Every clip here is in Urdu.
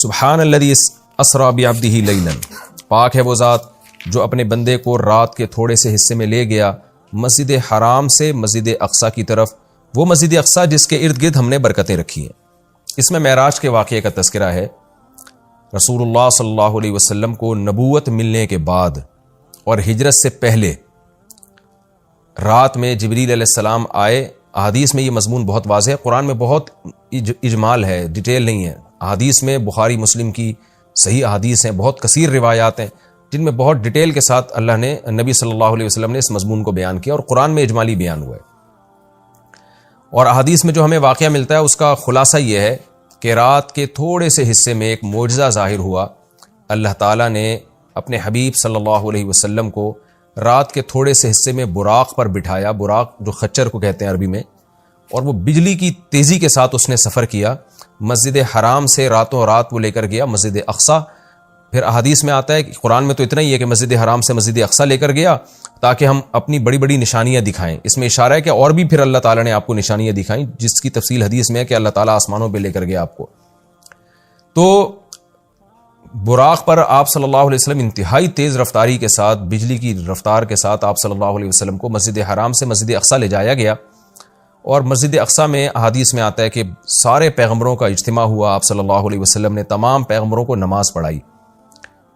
سبحان الذی اسری بعبدہ لیلا، پاک ہے وہ ذات جو اپنے بندے کو رات کے تھوڑے سے حصے میں لے گیا مسجد حرام سے مسجد اقصیٰ کی طرف، وہ مسجد اقصیٰ جس کے ارد گرد ہم نے برکتیں رکھی ہیں۔ اس میں معراج کے واقعے کا تذکرہ ہے۔ رسول اللہ صلی اللہ علیہ وسلم کو نبوت ملنے کے بعد اور ہجرت سے پہلے رات میں جبریل علیہ السلام آئے۔ احادیث میں یہ مضمون بہت واضح ہے، قرآن میں بہت اجمال ہے، ڈیٹیل نہیں ہے۔ احادیث میں بخاری مسلم کی صحیح احادیث ہیں، بہت کثیر روایات ہیں جن میں بہت ڈیٹیل کے ساتھ اللہ نے، نبی صلی اللہ علیہ وسلم نے اس مضمون کو بیان کیا، اور قرآن میں اجمالی بیان ہوا ہے۔ اور احادیث میں جو ہمیں واقعہ ملتا ہے اس کا خلاصہ یہ ہے کہ رات کے تھوڑے سے حصے میں ایک معجزہ ظاہر ہوا۔ اللہ تعالیٰ نے اپنے حبیب صلی اللہ علیہ وسلم کو رات کے تھوڑے سے حصے میں براق پر بٹھایا، براق جو خچر کو کہتے ہیں عربی میں، اور وہ بجلی کی تیزی کے ساتھ اس نے سفر کیا۔ مسجد حرام سے راتوں رات وہ لے کر گیا مسجد اقصیٰ۔ پھر احادیث میں آتا ہے کہ قرآن میں تو اتنا ہی ہے کہ مسجد حرام سے مسجد اقصیٰ لے کر گیا تاکہ ہم اپنی بڑی بڑی نشانیاں دکھائیں۔ اس میں اشارہ ہے کہ اور بھی پھر اللہ تعالیٰ نے آپ کو نشانیاں دکھائیں، جس کی تفصیل حدیث میں ہے کہ اللہ تعالیٰ آسمانوں پہ لے کر گیا آپ کو۔ تو براق پر آپ صلی اللہ علیہ وسلم انتہائی تیز رفتاری کے ساتھ، بجلی کی رفتار کے ساتھ آپ صلی اللہ علیہ وسلم کو مسجد حرام سے مسجد اقصیٰ لے جایا گیا۔ اور مسجد اقصیٰ میں احادیث میں آتا ہے کہ سارے پیغمبروں کا اجتماع ہوا، آپ صلی اللہ علیہ وسلم نے تمام پیغمبروں کو نماز پڑھائی۔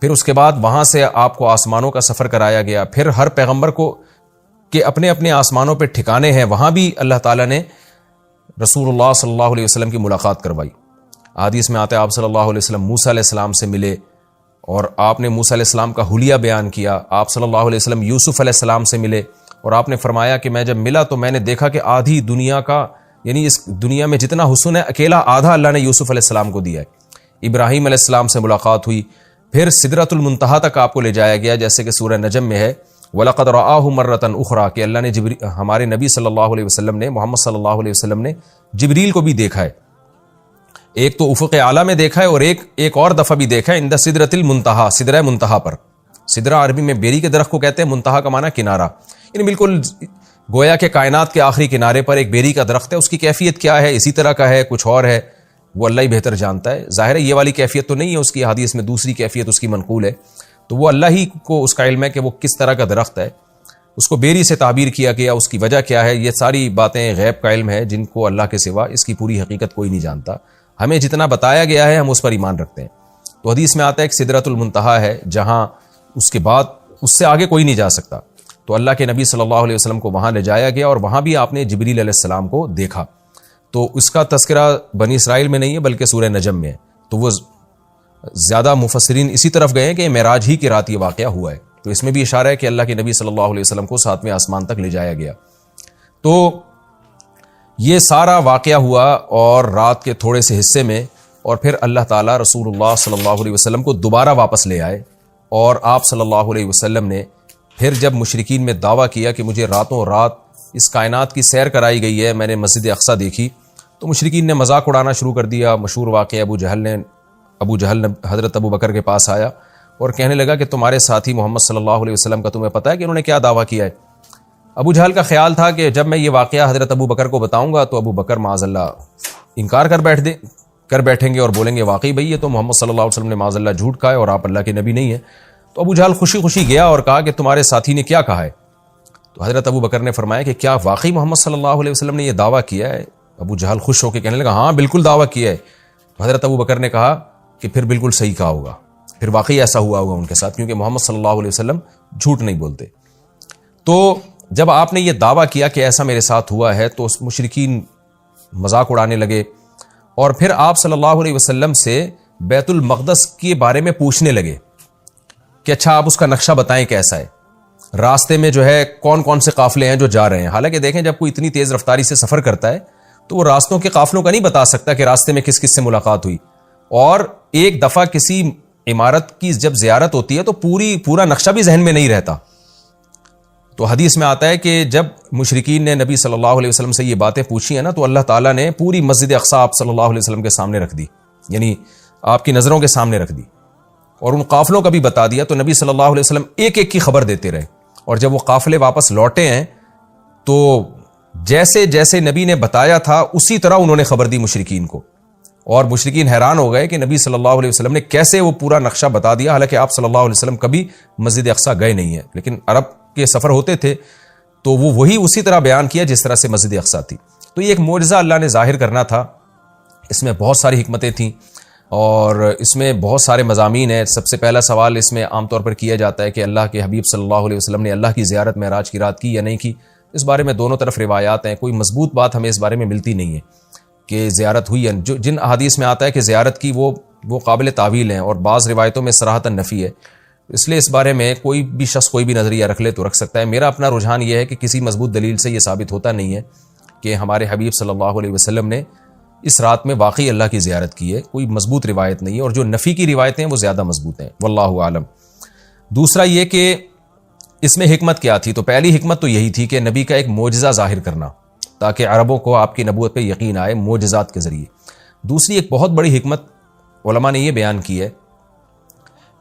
پھر اس کے بعد وہاں سے آپ کو آسمانوں کا سفر کرایا گیا۔ پھر ہر پیغمبر کو کہ اپنے اپنے آسمانوں پہ ٹھکانے ہیں، وہاں بھی اللہ تعالیٰ نے رسول اللہ صلی اللہ علیہ وسلم کی ملاقات کروائی۔ حدیث میں آتا ہے آپ صلی اللہ علیہ وسلم موسیٰ علیہ السلام سے ملے اور آپ نے موسیٰ علیہ السلام کا حلیہ بیان کیا۔ آپ صلی اللہ علیہ وسلم یوسف علیہ السلام سے ملے اور آپ نے فرمایا کہ میں جب ملا تو میں نے دیکھا کہ آدھی دنیا کا، یعنی اس دنیا میں جتنا حسن ہے اکیلا آدھا اللہ نے یوسف علیہ السلام کو دیا ہے۔ ابراہیم علیہ السلام سے ملاقات ہوئی، پھر سدرۃ المنتہا تک آپ کو لے جایا گیا، جیسے کہ سورہ نجم میں ہے وَلَقَدْ رَآهُ مَرَّةً أُخْرَىٰ کہ اللہ نے ہمارے نبی صلی اللہ علیہ وسلم نے، محمد صلی اللہ علیہ وسلم نے جبریل کو بھی دیکھا ہے۔ ایک تو افق اعلیٰ میں دیکھا ہے اور ایک اور دفعہ بھی دیکھا ہے عند سدرۃ المنتہا، سدرہ منتہا پر۔ سدرہ عربی میں بیری کے درخت کو کہتے ہیں، منتہا کا معنی کنارہ، یعنی بالکل گویا کہ کائنات کے آخری کنارے پر ایک بیری کا درخت ہے۔ اس کی کیفیت کیا ہے، اسی طرح کا ہے، کچھ اور ہے، وہ اللہ ہی بہتر جانتا ہے۔ ظاہر ہے یہ والی کیفیت تو نہیں ہے اس کی، حدیث میں دوسری کیفیت اس کی منقول ہے، تو وہ اللہ ہی کو اس کا علم ہے کہ وہ کس طرح کا درخت ہے۔ اس کو بیری سے تعبیر کیا گیا، اس کی وجہ کیا ہے، یہ ساری باتیں غیب کا علم ہے جن کو اللہ کے سوا اس کی پوری حقیقت کوئی نہیں جانتا۔ ہمیں جتنا بتایا گیا ہے ہم اس پر ایمان رکھتے ہیں۔ تو حدیث میں آتا ہے کہ سدرۃ المنتہا ہے جہاں اس کے بعد اس سے آگے کوئی نہیں جا سکتا۔ تو اللہ کے نبی صلی اللہ علیہ وسلم کو وہاں لے جایا گیا اور وہاں بھی آپ نے جبریل علیہ السلام کو دیکھا۔ تو اس کا تذکرہ بنی اسرائیل میں نہیں ہے بلکہ سورہ نجم میں ہے۔ تو وہ زیادہ مفسرین اسی طرف گئے ہیں کہ معراج ہی کی رات یہ واقعہ ہوا ہے۔ تو اس میں بھی اشارہ ہے کہ اللہ کے نبی صلی اللہ علیہ وسلم کو 7ویں آسمان تک لے جایا گیا۔ تو یہ سارا واقعہ ہوا اور رات کے تھوڑے سے حصے میں، اور پھر اللہ تعالیٰ رسول اللہ صلی اللہ علیہ وسلم کو دوبارہ واپس لے آئے، اور آپ صلی اللہ علیہ وسلم نے پھر جب مشرکین میں دعویٰ کیا کہ مجھے راتوں رات اس کائنات کی سیر کرائی گئی ہے، میں نے مسجد اقصیٰ دیکھی، تو مشرکین نے مذاق اڑانا شروع کر دیا۔ مشہور واقعہ ابو جہل حضرت ابو بکر کے پاس آیا اور کہنے لگا کہ تمہارے ساتھی محمد صلی اللہ علیہ وسلم کا تمہیں پتہ ہے کہ انہوں نے کیا دعویٰ کیا ہے؟ ابو جہل کا خیال تھا کہ جب میں یہ واقعہ حضرت ابو بکر کو بتاؤں گا تو ابو بکر معاذ اللہ انکار کر بیٹھیں گے اور بولیں گے واقعی بھئی یہ تو محمد صلی اللہ علیہ وسلم نے معاذ اللہ جھوٹ کہا ہے اور آپ اللہ کے نبی نہیں ہیں۔ تو ابو جہل خوشی خوشی گیا اور کہا کہ تمہارے ساتھی نے کیا کہا ہے؟ تو حضرت ابو بکر نے فرمایا کہ کیا واقعی محمد صلی اللہ علیہ وسلم نے یہ دعویٰ کیا ہے؟ ابو جہل خوش ہو کے کہنے لگا ہاں بالکل دعویٰ کیا ہے۔ تو حضرت ابو بکر نے کہا کہ پھر بالکل صحیح کہا ہوگا، پھر واقعی ایسا ہوا ہوگا ان کے ساتھ، کیونکہ محمد صلی اللہ علیہ وسلم جھوٹ نہیں بولتے۔ تو جب آپ نے یہ دعویٰ کیا کہ ایسا میرے ساتھ ہوا ہے تو مشرکین مذاق اڑانے لگے، اور پھر آپ صلی اللہ علیہ وسلم سے بیت المقدس کے بارے میں پوچھنے لگے کہ اچھا آپ اس کا نقشہ بتائیں کیسا ہے، راستے میں جو ہے کون کون سے قافلے ہیں جو جا رہے ہیں۔ حالانکہ دیکھیں جب کوئی اتنی تیز رفتاری سے سفر کرتا ہے تو وہ راستوں کے قافلوں کا نہیں بتا سکتا کہ راستے میں کس کس سے ملاقات ہوئی، اور ایک دفعہ کسی عمارت کی جب زیارت ہوتی ہے تو پورا نقشہ بھی ذہن میں نہیں رہتا۔ تو حدیث میں آتا ہے کہ جب مشرکین نے نبی صلی اللہ علیہ وسلم سے یہ باتیں پوچھی ہیں نا تو اللہ تعالیٰ نے پوری مسجد اقصیٰ آپ صلی اللہ علیہ وسلم کے سامنے رکھ دی، یعنی آپ کی نظروں کے سامنے رکھ دی، اور ان قافلوں کا بھی بتا دیا۔ تو نبی صلی اللہ علیہ وسلم ایک ایک کی خبر دیتے رہے، اور جب وہ قافلے واپس لوٹے ہیں تو جیسے جیسے نبی نے بتایا تھا اسی طرح انہوں نے خبر دی مشرکین کو، اور مشرکین حیران ہو گئے کہ نبی صلی اللہ علیہ وسلم نے کیسے وہ پورا نقشہ بتا دیا، حالانکہ آپ صلی اللہ علیہ وسلم کبھی مسجد اقصیٰ گئے نہیں ہیں، لیکن عرب کے سفر ہوتے تھے تو وہ وہی اسی طرح بیان کیا جس طرح سے مسجد اقصیٰ تھی. تو یہ ایک معجزہ اللہ نے ظاہر کرنا تھا. اس میں بہت ساری حکمتیں تھیں اور اس میں بہت سارے مضامین ہیں. سب سے پہلا سوال اس میں عام طور پر کیا جاتا ہے کہ اللہ کے حبیب صلی اللہ علیہ وسلم نے اللہ کی زیارت معراج کی رات کی یا نہیں کی. اس بارے میں دونوں طرف روایات ہیں، کوئی مضبوط بات ہمیں اس بارے میں ملتی نہیں ہے کہ زیارت ہوئی ہے. جن احادیث میں آتا ہے کہ زیارت کی وہ قابل تعویل ہیں، اور بعض روایتوں میں صراحتاً نفی ہے. اس لیے اس بارے میں کوئی بھی شخص کوئی بھی نظریہ رکھ لے تو رکھ سکتا ہے. میرا اپنا رجحان یہ ہے کہ کسی مضبوط دلیل سے یہ ثابت ہوتا نہیں ہے کہ ہمارے حبیب صلی اللہ علیہ وسلم نے اس رات میں واقعی اللہ کی زیارت کی ہے. کوئی مضبوط روایت نہیں ہے، اور جو نفی کی روایتیں ہیں وہ زیادہ مضبوط ہیں، واللہ عالم. دوسرا یہ کہ اس میں حکمت کیا تھی. تو پہلی حکمت تو یہی تھی کہ نبی کا ایک معجزہ ظاہر کرنا تاکہ عربوں کو آپ کی نبوت پہ یقین آئے معجزات کے ذریعے. دوسری ایک بہت بڑی حکمت علماء نے یہ بیان کی ہے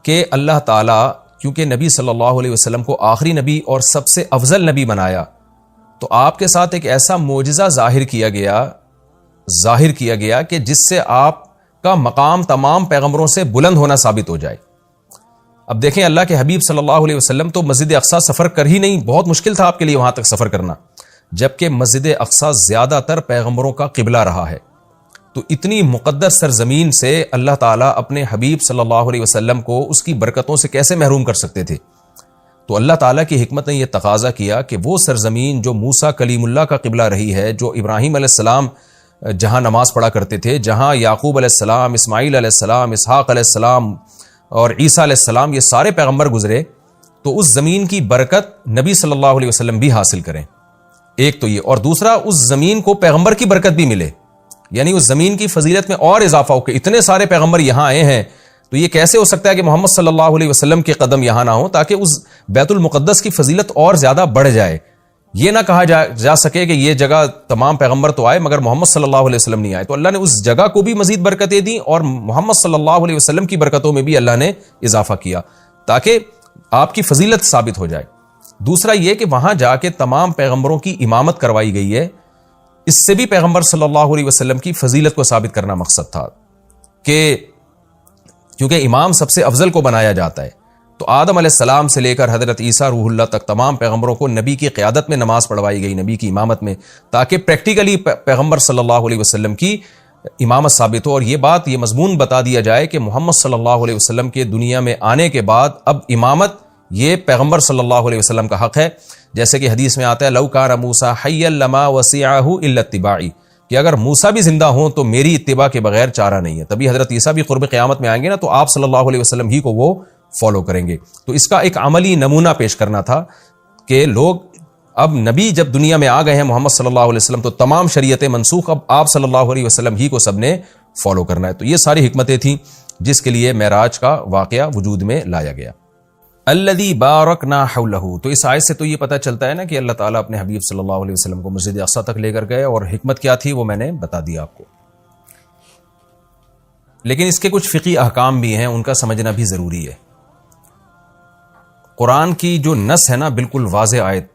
کہ اللہ تعالیٰ کیونکہ نبی صلی اللہ علیہ وسلم کو آخری نبی اور سب سے افضل نبی بنایا، تو آپ کے ساتھ ایک ایسا معجزہ ظاہر کیا گیا کہ جس سے آپ کا مقام تمام پیغمبروں سے بلند ہونا ثابت ہو جائے. اب دیکھیں اللہ کے حبیب صلی اللہ علیہ وسلم تو مسجد اقصیٰ سفر کر ہی نہیں، بہت مشکل تھا آپ کے لیے وہاں تک سفر کرنا، جبکہ مسجد اقصیٰ زیادہ تر پیغمبروں کا قبلہ رہا ہے. تو اتنی مقدس سرزمین سے اللہ تعالیٰ اپنے حبیب صلی اللہ علیہ وسلم کو اس کی برکتوں سے کیسے محروم کر سکتے تھے؟ تو اللہ تعالیٰ کی حکمت نے یہ تقاضا کیا کہ وہ سرزمین جو موسیٰ کلیم اللہ کا قبلہ رہی ہے، جو ابراہیم علیہ السلام جہاں نماز پڑھا کرتے تھے، جہاں یعقوب علیہ السلام، اسماعیل علیہ السلام، اسحاق علیہ السلام اور عیسیٰ علیہ السلام یہ سارے پیغمبر گزرے، تو اس زمین کی برکت نبی صلی اللہ علیہ وسلم بھی حاصل کریں. ایک تو یہ، اور دوسرا اس زمین کو پیغمبر کی برکت بھی ملے، یعنی اس زمین کی فضیلت میں اور اضافہ ہو کہ اتنے سارے پیغمبر یہاں آئے ہیں تو یہ کیسے ہو سکتا ہے کہ محمد صلی اللہ علیہ وسلم کے قدم یہاں نہ ہوں، تاکہ اس بیت المقدس کی فضیلت اور زیادہ بڑھ جائے. یہ نہ کہا جا سکے کہ یہ جگہ تمام پیغمبر تو آئے مگر محمد صلی اللہ علیہ وسلم نہیں آئے. تو اللہ نے اس جگہ کو بھی مزید برکتیں دیں اور محمد صلی اللہ علیہ وسلم کی برکتوں میں بھی اللہ نے اضافہ کیا تاکہ آپ کی فضیلت ثابت ہو جائے. دوسرا یہ کہ وہاں جا کے تمام پیغمبروں کی امامت کروائی گئی ہے. اس سے بھی پیغمبر صلی اللہ علیہ وسلم کی فضیلت کو ثابت کرنا مقصد تھا کہ کیونکہ امام سب سے افضل کو بنایا جاتا ہے. تو آدم علیہ السلام سے لے کر حضرت عیسیٰ روح اللہ تک تمام پیغمبروں کو نبی کی قیادت میں نماز پڑھوائی گئی، نبی کی امامت میں، تاکہ پریکٹیکلی پیغمبر صلی اللہ علیہ وسلم کی امامت ثابت ہو. اور یہ بات، یہ مضمون بتا دیا جائے کہ محمد صلی اللہ علیہ وسلم کے دنیا میں آنے کے بعد اب امامت یہ پیغمبر صلی اللہ علیہ وسلم کا حق ہے. جیسے کہ حدیث میں آتا ہے لو کان موسیٰ حیا لما وسعہ الا اتباعی، کہ اگر موسیٰ بھی زندہ ہوں تو میری اتباع کے بغیر چارہ نہیں ہے. تبھی حضرت عیسیٰ بھی قرب قیامت میں آئیں گے نا، تو آپ صلی اللہ علیہ وسلم ہی کو وہ فالو کریں گے. تو اس کا ایک عملی نمونہ پیش کرنا تھا کہ لوگ اب نبی جب دنیا میں آ گئے ہیں محمد صلی اللہ علیہ وسلم، تو تمام شریعتیں منسوخ، اب آپ صلی اللہ علیہ وسلم ہی کو سب نے فالو کرنا ہے. تو یہ ساری حکمتیں تھیں جس کے لیے معراج کا واقعہ وجود میں لایا گیا. الذی بارکنا حولہ، تو اس آیت سے تو یہ پتہ چلتا ہے نا کہ اللہ تعالیٰ اپنے حبیب صلی اللہ علیہ وسلم کو مسجد اقصیٰ تک لے کر گئے، اور حکمت کیا تھی وہ میں نے بتا دیا آپ کو. لیکن اس کے کچھ فقہی احکام بھی ہیں، ان کا سمجھنا بھی ضروری ہے. قرآن کی جو نص ہے نا بالکل واضح آیت،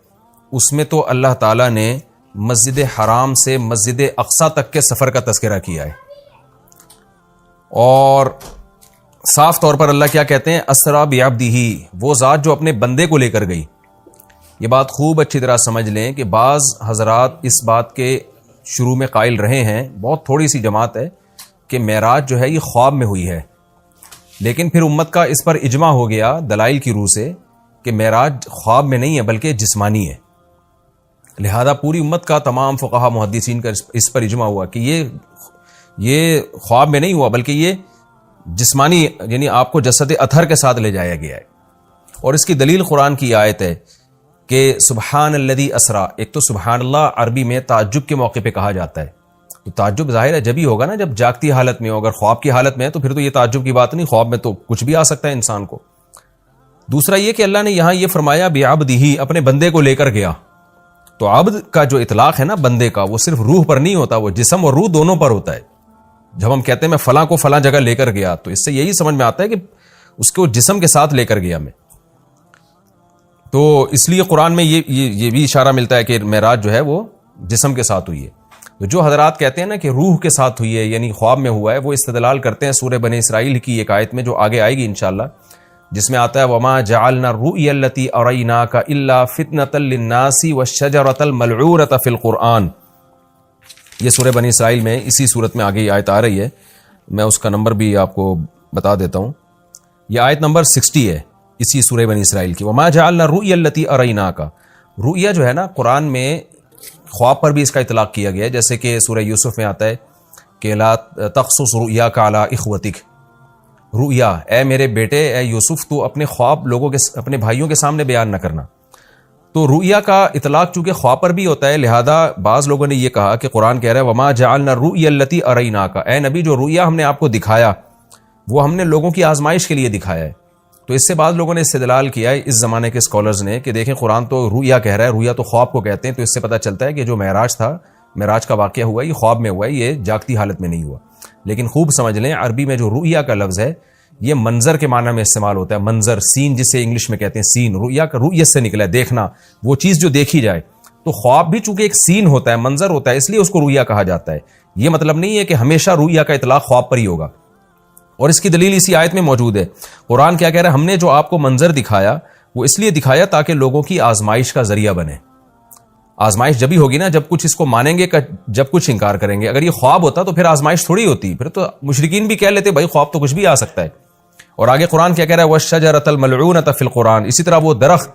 اس میں تو اللہ تعالیٰ نے مسجد حرام سے مسجد اقصیٰ تک کے سفر کا تذکرہ کیا ہے، اور صاف طور پر اللہ کیا کہتے ہیں، اسریٰ بعبدہ، وہ ذات جو اپنے بندے کو لے کر گئی. یہ بات خوب اچھی طرح سمجھ لیں کہ بعض حضرات اس بات کے شروع میں قائل رہے ہیں، بہت تھوڑی سی جماعت ہے، کہ معراج جو ہے یہ خواب میں ہوئی ہے. لیکن پھر امت کا اس پر اجماع ہو گیا دلائل کی روح سے کہ معراج خواب میں نہیں ہے بلکہ جسمانی ہے. لہذا پوری امت کا تمام فقہا محدثین کا اس پر اجماع ہوا کہ یہ خواب میں نہیں ہوا بلکہ یہ جسمانی، یعنی آپ کو جسد اطہر کے ساتھ لے جایا گیا ہے. اور اس کی دلیل قرآن کی آیت ہے کہ سبحان الذی اسریٰ. ایک تو سبحان اللہ عربی میں تعجب کے موقع پہ کہا جاتا ہے، تو تعجب ظاہر ہے جب ہی ہوگا نا جب جاگتی حالت میں ہو. اگر خواب کی حالت میں ہے تو پھر تو یہ تعجب کی بات نہیں، خواب میں تو کچھ بھی آ سکتا ہے انسان کو. دوسرا یہ کہ اللہ نے یہاں یہ فرمایا بعبدہ، اپنے بندے کو لے کر گیا. تو عبد کا جو اطلاق ہے نا بندے کا، وہ صرف روح پر نہیں ہوتا، وہ جسم اور روح دونوں پر ہوتا ہے. جب ہم کہتے ہیں میں فلاں کو فلاں جگہ لے کر گیا، تو اس سے یہی سمجھ میں آتا ہے کہ اس کو جسم کے ساتھ لے کر گیا میں. تو اس لیے قرآن میں یہ بھی اشارہ ملتا ہے کہ معراج جو ہے وہ جسم کے ساتھ ہوئی ہے. تو جو حضرات کہتے ہیں نا کہ روح کے ساتھ ہوئی ہے یعنی خواب میں ہوا ہے، وہ استدلال کرتے ہیں سورہ بنی اسرائیل کی ایک آیت میں جو آگے آئے گی انشاءاللہ، جس میں آتا ہے وَمَا جَعَلْنَا الرُّؤْيَا الَّتِي أَرَيْنَاكَ إِلَّا فِتْنَةً لِلنَّاسِ وَالشَّجَرَةَ الْمَلْعُونَةَ فِي الْقُرْآنِ. یہ سورہ بنی اسرائیل میں اسی صورت میں آگے یہ آیت آ رہی ہے، میں اس کا نمبر بھی آپ کو بتا دیتا ہوں. یہ آیت نمبر 60 ہے اسی سورہ بنی اسرائیل کی. وَمَا جَعَلْنَا الرُّؤْيَا الَّتِي أَرَيْنَاكَ. رؤیا جو ہے نا قرآن میں خواب پر بھی اس کا اطلاق کیا گیا ہے، جیسے کہ سورہ یوسف میں آتا ہے کہ لا تقصص رؤیاک علی اخوتک. رؤیا، اے میرے بیٹے اے یوسف تو اپنے خواب لوگوں کے اپنے بھائیوں کے سامنے بیان نہ کرنا. تو رؤیا کا اطلاق چونکہ خواب پر بھی ہوتا ہے، لہذا بعض لوگوں نے یہ کہا کہ قرآن کہہ رہا ہے وما جعلنا الرؤیا التي اریناک، اے نبی جو رؤیا ہم نے آپ کو دکھایا وہ ہم نے لوگوں کی آزمائش کے لیے دکھایا ہے. تو اس سے بعض لوگوں نے استدلال کیا ہے اس زمانے کے اسکالرز نے کہ دیکھیں قرآن تو رؤیا کہہ رہا ہے، رؤیا تو خواب کو کہتے ہیں، تو اس سے پتہ چلتا ہے کہ جو معراج تھا، معراج کا واقعہ ہوا ہے یہ خواب میں ہوا ہے، یہ جاگتی حالت میں نہیں ہوا. لیکن خوب سمجھ لیں عربی میں جو رؤیا کا لفظ ہے یہ منظر کے معنی میں استعمال ہوتا ہے، منظر، سین جسے انگلش میں کہتے ہیں سین. رؤیا کا رؤیت سے نکلا ہے، دیکھنا، وہ چیز جو دیکھی جائے. تو خواب بھی چونکہ ایک سین ہوتا ہے، منظر ہوتا ہے، اس لیے اس کو رؤیا کہا جاتا ہے. یہ مطلب نہیں ہے کہ ہمیشہ رؤیا کا اطلاق خواب پر ہی ہوگا، اور اس کی دلیل اسی آیت میں موجود ہے. قرآن کیا کہہ رہا ہے؟ ہم نے جو آپ کو منظر دکھایا وہ اس لیے دکھایا تاکہ لوگوں کی آزمائش کا ذریعہ بنے. آزمائش جب ہی ہوگی نا جب کچھ اس کو مانیں گے، جب کچھ انکار کریں گے. اگر یہ خواب ہوتا تو پھر آزمائش تھوڑی ہوتی، پھر تو مشرکین بھی کہہ لیتے بھائی خواب تو کچھ بھی آ سکتا ہے. اور آگے قرآن کیا کہہ رہا ہے وَالشَّجَرَةَ الْمَلْعُونَةَ فِي الْقُرْآنِ. اسی طرح وہ درخت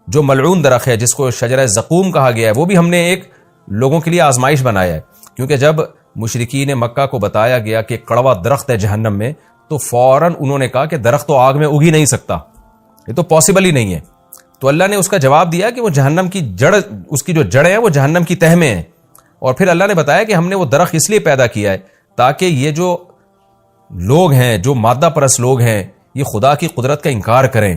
جو ملعون درخت ہے جس کو شجرہ زقوم کہا گیا ہے وہ بھی ہم نے ایک لوگوں کے لیے آزمائش بنایا ہے. کیونکہ جب مشرکین مکہ کو بتایا گیا کہ کڑوا درخت ہے جہنم میں تو فوراً انہوں نے کہا کہ درخت تو آگ میں اگ ہی نہیں سکتا، یہ تو پاسبل ہی نہیں ہے. تو اللہ نے اس کا جواب دیا کہ وہ جہنم کی جڑ، اس کی جو جڑیں ہیں وہ جہنم کی تہ میں ہیں. اور پھر اللہ نے بتایا کہ ہم نے وہ درخت اس لیے پیدا کیا ہے تاکہ یہ جو لوگ ہیں، جو مادہ پرست لوگ ہیں، یہ خدا کی قدرت کا انکار کریں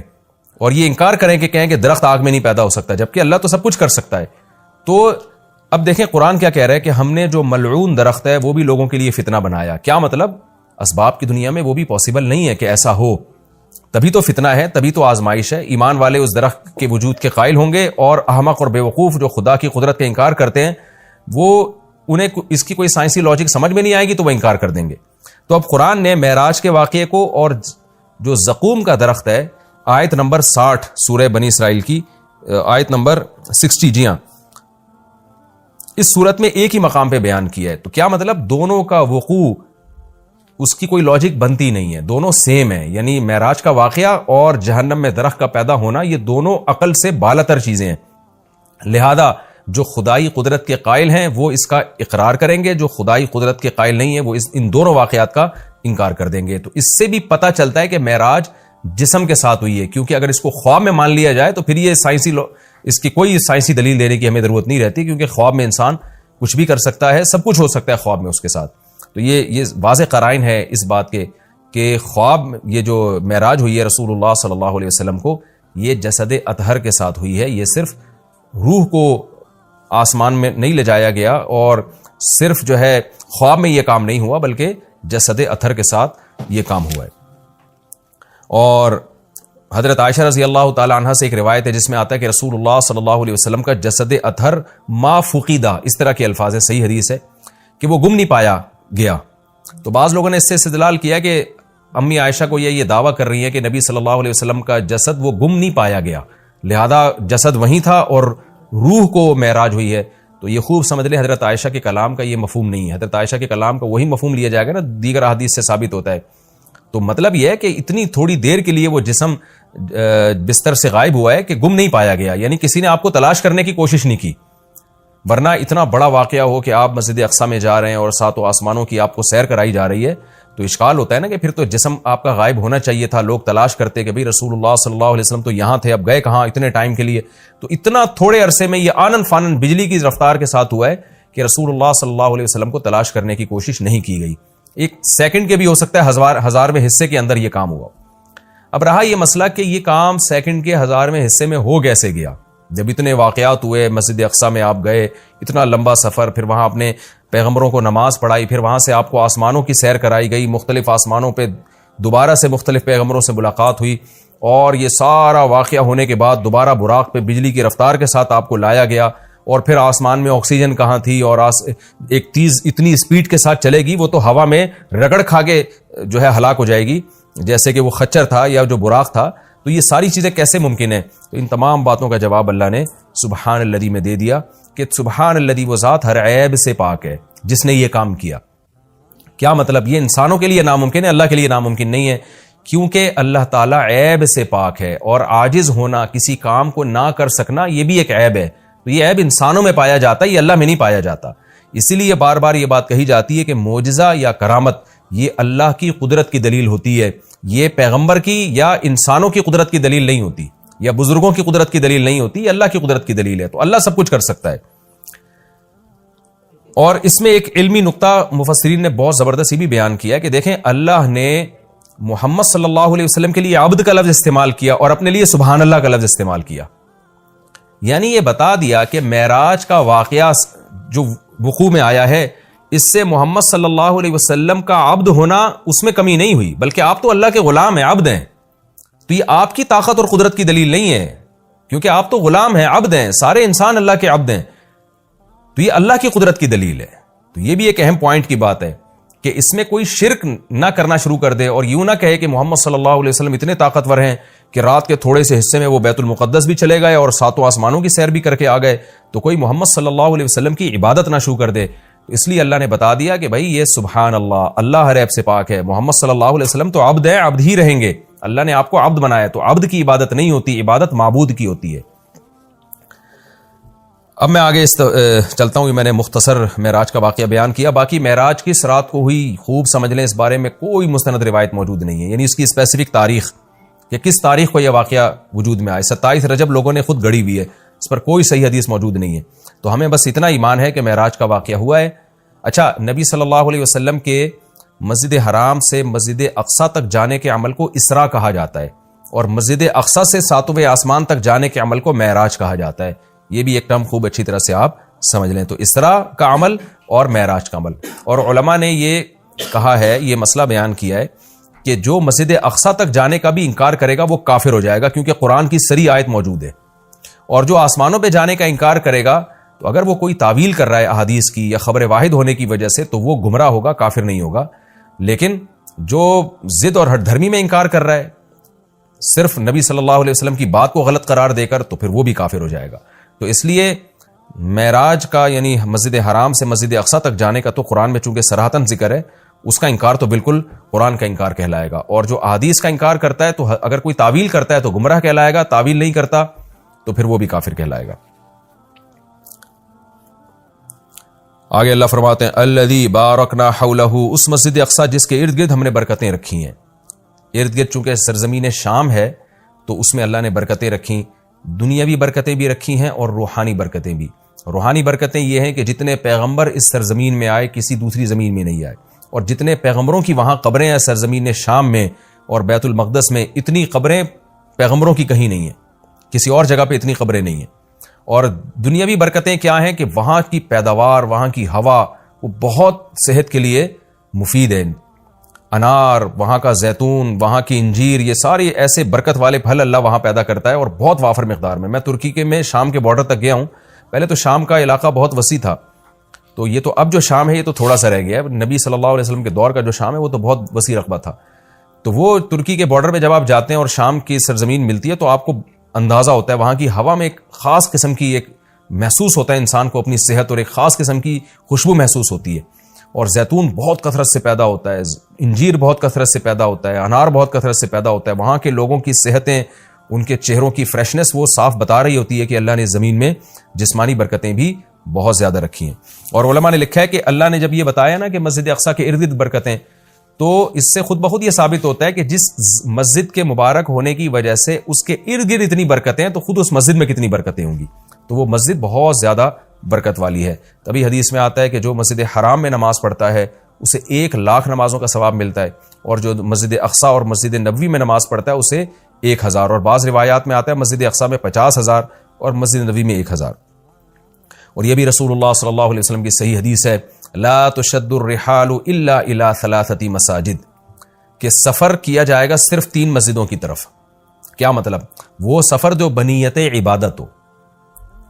اور یہ انکار کریں کہ کہیں کہ درخت آگ میں نہیں پیدا ہو سکتا، جبکہ اللہ تو سب کچھ کر سکتا ہے. تو اب دیکھیں قرآن کیا کہہ رہا ہے کہ ہم نے جو ملعون درخت ہے وہ بھی لوگوں کے لیے فتنہ بنایا. کیا مطلب؟ اسباب کی دنیا میں وہ بھی پاسبل نہیں ہے کہ ایسا ہو، تبھی تو فتنہ ہے، تبھی تو آزمائش ہے. ایمان والے اس درخت کے وجود کے قائل ہوں گے، اور احمق اور بے وقوف جو خدا کی قدرت کا انکار کرتے ہیں وہ انہیں اس کی کوئی سائنسی لاجک سمجھ میں نہیں آئے گی تو وہ انکار کر دیں گے. تو اب قرآن نے معراج کے واقعے کو اور جو زقوم کا درخت ہے، آیت نمبر 60 سورہ بنی اسرائیل کی آیت نمبر 60، جی ہاں، اس صورت میں ایک ہی مقام پہ بیان کیا ہے. تو کیا مطلب؟ دونوں کا وقوع اس کی کوئی لاجک بنتی نہیں ہے، دونوں سیم ہیں. یعنی معراج کا واقعہ اور جہنم میں درخت کا پیدا ہونا یہ دونوں عقل سے بالاتر چیزیں ہیں. لہذا جو خدائی قدرت کے قائل ہیں وہ اس کا اقرار کریں گے، جو خدائی قدرت کے قائل نہیں ہیں وہ ان دونوں واقعات کا انکار کر دیں گے. تو اس سے بھی پتہ چلتا ہے کہ معراج جسم کے ساتھ ہوئی ہے، کیونکہ اگر اس کو خواب میں مان لیا جائے تو پھر یہ اس کی کوئی سائنسی دلیل دینے کی ہمیں ضرورت نہیں رہتی، کیونکہ خواب میں انسان کچھ بھی کر سکتا ہے، سب کچھ ہو سکتا ہے خواب میں اس کے ساتھ. تو یہ واضح قرائن ہے اس بات کے کہ خواب یہ جو معراج ہوئی ہے رسول اللہ صلی اللہ علیہ وسلم کو، یہ جسد اطہر کے ساتھ ہوئی ہے. یہ صرف روح کو آسمان میں نہیں لے جایا گیا اور صرف جو ہے خواب میں یہ کام نہیں ہوا، بلکہ جسد اطہر کے ساتھ یہ کام ہوا ہے. اور حضرت عائشہ رضی اللہ تعالی عنہ سے ایک روایت ہے جس میں آتا ہے کہ رسول اللہ صلی اللہ علیہ وسلم کا جسد اطہر ما فقیدہ، اس طرح کے الفاظ ہیں، صحیح حدیث ہے کہ وہ گم نہیں پایا گیا. تو بعض لوگوں نے اس سے استدلال کیا کہ امی عائشہ کو یہ دعویٰ کر رہی ہے کہ نبی صلی اللہ علیہ وسلم کا جسد وہ گم نہیں پایا گیا، لہذا جسد وہیں تھا اور روح کو معراج ہوئی ہے. تو یہ خوب سمجھ لیں حضرت عائشہ کے کلام کا یہ مفہوم نہیں ہے. حضرت عائشہ کے کلام کا وہی مفہوم لیا جائے گا نا دیگر احادیث سے ثابت ہوتا ہے. تو مطلب یہ ہے کہ اتنی تھوڑی دیر کے لیے وہ جسم بستر سے غائب ہوا ہے کہ گم نہیں پایا گیا، یعنی کسی نے آپ کو تلاش کرنے کی کوشش نہیں کی. ورنہ اتنا بڑا واقعہ ہو کہ آپ مسجد اقصی میں جا رہے ہیں اور ساتوں آسمانوں کی آپ کو سیر کرائی جا رہی ہے تو اشکال ہوتا ہے نا کہ پھر تو جسم آپ کا غائب ہونا چاہیے تھا. لوگ تلاش کرتے کہ بھئی رسول اللہ صلی اللہ علیہ وسلم تو یہاں تھے، اب گئے کہاں اتنے ٹائم کے لیے. تو اتنا تھوڑے عرصے میں یہ آنن فانن بجلی کی رفتار کے ساتھ ہوا ہے کہ رسول اللہ صلی اللہ علیہ وسلم کو تلاش کرنے کی کوشش نہیں کی گئی. ایک سیکنڈ کے بھی ہو سکتا ہے ہزارویں حصے کے اندر یہ کام ہوا. اب رہا یہ مسئلہ کہ یہ کام سیکنڈ کے ہزارویں حصے میں ہو کیسے گیا. جب اتنے واقعات ہوئے، مسجد اقصی میں آپ گئے، اتنا لمبا سفر، پھر وہاں اپنے پیغمبروں کو نماز پڑھائی، پھر وہاں سے آپ کو آسمانوں کی سیر کرائی گئی، مختلف آسمانوں پہ دوبارہ سے مختلف پیغمبروں سے ملاقات ہوئی، اور یہ سارا واقعہ ہونے کے بعد دوبارہ براق پہ بجلی کی رفتار کے ساتھ آپ کو لایا گیا اور پھر آسمان میں آکسیجن کہاں تھی اور ایک تیز اتنی اسپیڈ کے ساتھ چلے گی وہ تو ہوا میں رگڑ کھا کے جو ہے ہلاک ہو جائے گی جیسے کہ وہ خچر تھا یا جو براق تھا. تو یہ ساری چیزیں کیسے ممکن ہیں؟ تو ان تمام باتوں کا جواب اللہ نے سبحان الذی میں دے دیا کہ سبحان الذی وہ ذات ہر عیب سے پاک ہے جس نے یہ کام کیا. کیا مطلب؟ یہ انسانوں کے لیے ناممکن ہے، اللہ کے لیے ناممکن نہیں ہے، کیونکہ اللہ تعالیٰ عیب سے پاک ہے اور عاجز ہونا، کسی کام کو نہ کر سکنا، یہ بھی ایک عیب ہے. تو یہ عیب انسانوں میں پایا جاتا ہے، یہ اللہ میں نہیں پایا جاتا. اسی لیے بار بار یہ بات کہی جاتی ہے کہ معجزہ یا کرامت یہ اللہ کی قدرت کی دلیل ہوتی ہے، یہ پیغمبر کی یا انسانوں کی قدرت کی دلیل نہیں ہوتی، یا بزرگوں کی قدرت کی دلیل نہیں ہوتی، یہ اللہ کی قدرت کی دلیل ہے. تو اللہ سب کچھ کر سکتا ہے. اور اس میں ایک علمی نقطہ مفسرین نے بہت زبردست بھی بیان کیا کہ دیکھیں اللہ نے محمد صلی اللہ علیہ وسلم کے لیے عبد کا لفظ استعمال کیا اور اپنے لیے سبحان اللہ کا لفظ استعمال کیا. یعنی یہ بتا دیا کہ معراج کا واقعہ جو وقوع میں آیا ہے اس سے محمد صلی اللہ علیہ وسلم کا عبد ہونا اس میں کمی نہیں ہوئی، بلکہ آپ تو اللہ کے غلام ہیں، عبد ہیں. تو یہ آپ کی طاقت اور قدرت کی دلیل نہیں ہے، کیونکہ آپ تو غلام ہیں، عبد ہیں، سارے انسان اللہ کے عبد ہیں. تو یہ اللہ کی قدرت کی دلیل ہے. تو یہ بھی ایک اہم پوائنٹ کی بات ہے کہ اس میں کوئی شرک نہ کرنا شروع کر دے اور یوں نہ کہے کہ محمد صلی اللہ علیہ وسلم اتنے طاقتور ہیں کہ رات کے تھوڑے سے حصے میں وہ بیت المقدس بھی چلے گئے اور ساتوں آسمانوں کی سیر بھی کر کے آ گئے، تو کوئی محمد صلی اللہ علیہ وسلم کی عبادت نہ شروع کر دے. اس لیے اللہ نے بتا دیا کہ بھائی یہ سبحان اللہ، اللہ ہر عیب سے پاک ہے، محمد صلی اللہ علیہ وسلم تو عبد ہیں، عبد ہی رہیں گے. اللہ نے آپ کو عبد بنایا، تو عبد کی عبادت نہیں ہوتی، عبادت معبود کی ہوتی ہے. اب میں آگے چلتا ہوں. میں نے مختصر معراج کا واقعہ بیان کیا، باقی معراج کس رات کو ہوئی خوب سمجھ لیں، اس بارے میں کوئی مستند روایت موجود نہیں ہے، یعنی اس کی اسپیسیفک تاریخ کہ کس تاریخ کو یہ واقعہ وجود میں آئے. 27 رجب لوگوں نے خود گڑی ہوئی ہے، اس پر کوئی صحیح حدیث موجود نہیں ہے. تو ہمیں بس اتنا ایمان ہے کہ معراج کا واقعہ ہوا ہے. اچھا، نبی صلی اللہ علیہ وسلم کے مسجد حرام سے مسجد اقصی تک جانے کے عمل کو اسراء کہا جاتا ہے، اور مسجد اقصی سے ساتویں آسمان تک جانے کے عمل کو معراج کہا جاتا ہے. یہ بھی ایک ٹرم خوب اچھی طرح سے آپ سمجھ لیں. تو اسراء کا عمل اور معراج کا عمل. اور علماء نے یہ کہا ہے، یہ مسئلہ بیان کیا ہے کہ جو مسجد اقصی تک جانے کا بھی انکار کرے گا وہ کافر ہو جائے گا، کیونکہ قرآن کی صریح آیت موجود ہے. اور جو آسمانوں پہ جانے کا انکار کرے گا تو اگر وہ کوئی تعویل کر رہا ہے احادیث کی یا خبر واحد ہونے کی وجہ سے تو وہ گمراہ ہوگا، کافر نہیں ہوگا. لیکن جو ضد اور ہٹ دھرمی میں انکار کر رہا ہے صرف نبی صلی اللہ علیہ وسلم کی بات کو غلط قرار دے کر، تو پھر وہ بھی کافر ہو جائے گا. تو اس لیے معراج کا یعنی مسجد حرام سے مسجد اقصی تک جانے کا تو قرآن میں چونکہ صراحتاً ذکر ہے، اس کا انکار تو بالکل قرآن کا انکار کہلائے گا. اور جو احادیث کا انکار کرتا ہے تو اگر کوئی تعویل کرتا ہے تو گمراہ کہلائے گا، تعویل نہیں کرتا تو پھر وہ بھی کافر کہلائے گا. آگے اللہ فرماتے ہیں الذی بارکنا حولہ، اس مسجد اقصی جس کے ارد گرد ہم نے برکتیں رکھی ہیں. ارد گرد چونکہ سرزمین شام ہے تو اس میں اللہ نے برکتیں رکھی، دنیاوی برکتیں بھی رکھی ہیں اور روحانی برکتیں بھی. روحانی برکتیں یہ ہیں کہ جتنے پیغمبر اس سرزمین میں آئے کسی دوسری زمین میں نہیں آئے، اور جتنے پیغمبروں کی وہاں قبریں ہیں سرزمین شام میں اور بیت المقدس میں، اتنی قبریں پیغمبروں کی کہیں نہیں ہیں، کسی اور جگہ پہ اتنی قبریں نہیں ہیں. اور دنیاوی برکتیں کیا ہیں کہ وہاں کی پیداوار، وہاں کی ہوا وہ بہت صحت کے لیے مفید ہے. انار، وہاں کا زیتون، وہاں کی انجیر، یہ سارے ایسے برکت والے پھل اللہ وہاں پیدا کرتا ہے اور بہت وافر مقدار میں. میں ترکی کے میں شام کے بارڈر تک گیا ہوں. پہلے تو شام کا علاقہ بہت وسیع تھا، تو یہ تو اب جو شام ہے یہ تو تھوڑا سا رہ گیا ہے. نبی صلی اللہ علیہ وسلم کے دور کا جو شام ہے وہ تو بہت وسیع رقبہ تھا. تو وہ ترکی کے بارڈر پہ جب آپ جاتے ہیں اور شام کی سرزمین ملتی ہے تو آپ کو اندازہ ہوتا ہے وہاں کی ہوا میں ایک خاص قسم کی ایک محسوس ہوتا ہے انسان کو اپنی صحت، اور ایک خاص قسم کی خوشبو محسوس ہوتی ہے. اور زیتون بہت کثرت سے پیدا ہوتا ہے، انجیر بہت کثرت سے پیدا ہوتا ہے، انار بہت کثرت سے پیدا ہوتا ہے. وہاں کے لوگوں کی صحتیں، ان کے چہروں کی فریشنس وہ صاف بتا رہی ہوتی ہے کہ اللہ نے زمین میں جسمانی برکتیں بھی بہت زیادہ رکھی ہیں. اور علماء نے لکھا ہے کہ اللہ نے جب یہ بتایا نا کہ مسجد اقصی کے ارد گرد برکتیں، تو اس سے خود بخود یہ ثابت ہوتا ہے کہ جس مسجد کے مبارک ہونے کی وجہ سے اس کے ارد گرد اتنی برکتیں ہیں تو خود اس مسجد میں کتنی برکتیں ہوں گی. تو وہ مسجد بہت زیادہ برکت والی ہے. تبھی حدیث میں آتا ہے کہ جو مسجد حرام میں نماز پڑھتا ہے اسے 1,00,000 نمازوں کا ثواب ملتا ہے، اور جو مسجد اقصی اور مسجد نبوی میں نماز پڑھتا ہے اسے 1,000. اور بعض روایات میں آتا ہے مسجد اقصی میں 50,000 اور مسجد نبوی میں 1,000. اور یہ بھی رسول اللہ صلی اللہ علیہ وسلم کی صحیح حدیث ہے، لا تشد الرحال الا الى 3 مساجد، کہ سفر کیا جائے گا صرف 3 مسجدوں کی طرف. کیا مطلب؟ وہ سفر جو بنیت عبادت ہو،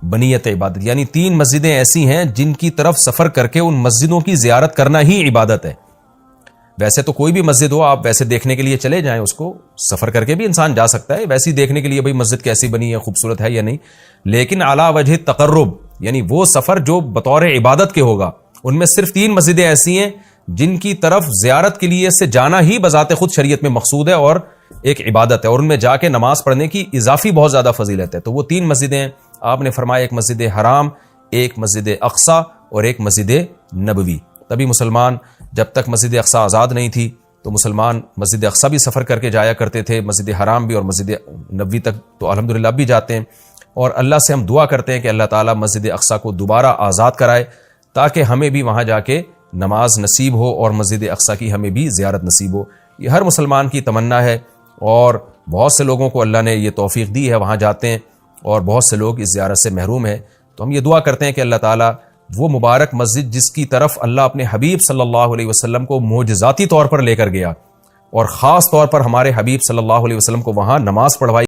بنیت عبادت، یعنی 3 مسجدیں ایسی ہیں جن کی طرف سفر کر کے ان مسجدوں کی زیارت کرنا ہی عبادت ہے۔ ویسے تو کوئی بھی مسجد ہو آپ ویسے دیکھنے کے لیے چلے جائیں، اس کو سفر کر کے بھی انسان جا سکتا ہے ویسے ہی دیکھنے کے لیے بھئی مسجد کیسی بنی ہے، خوبصورت ہے یا نہیں، لیکن علی وجہ تقرب، یعنی وہ سفر جو بطور عبادت کے ہوگا، ان میں صرف 3 مسجدیں ایسی ہیں جن کی طرف زیارت کے لیے سے جانا ہی بذات خود شریعت میں مقصود ہے اور ایک عبادت ہے، اور ان میں جا کے نماز پڑھنے کی اضافی بہت زیادہ فضیلت ہے۔ تو وہ 3 مسجدیں آپ نے فرمایا، ایک مسجد حرام، ایک مسجد اقصی اور ایک مسجد نبوی۔ تبھی مسلمان جب تک مسجد اقصی آزاد نہیں تھی تو مسلمان مسجد اقصی بھی سفر کر کے جایا کرتے تھے، مسجد حرام بھی، اور مسجد نبوی تک تو الحمدللہ اب بھی جاتے ہیں، اور اللہ سے ہم دعا کرتے ہیں کہ اللہ تعالیٰ مسجد اقصی کو دوبارہ آزاد کرائے تاکہ ہمیں بھی وہاں جا کے نماز نصیب ہو اور مسجد اقصی کی ہمیں بھی زیارت نصیب ہو۔ یہ ہر مسلمان کی تمنا ہے، اور بہت سے لوگوں کو اللہ نے یہ توفیق دی ہے، وہاں جاتے ہیں، اور بہت سے لوگ اس زیارت سے محروم ہیں۔ تو ہم یہ دعا کرتے ہیں کہ اللہ تعالیٰ وہ مبارک مسجد جس کی طرف اللہ اپنے حبیب صلی اللہ علیہ وسلم کو معجزاتی طور پر لے کر گیا، اور خاص طور پر ہمارے حبیب صلی اللہ علیہ وسلم کو وہاں نماز پڑھوائی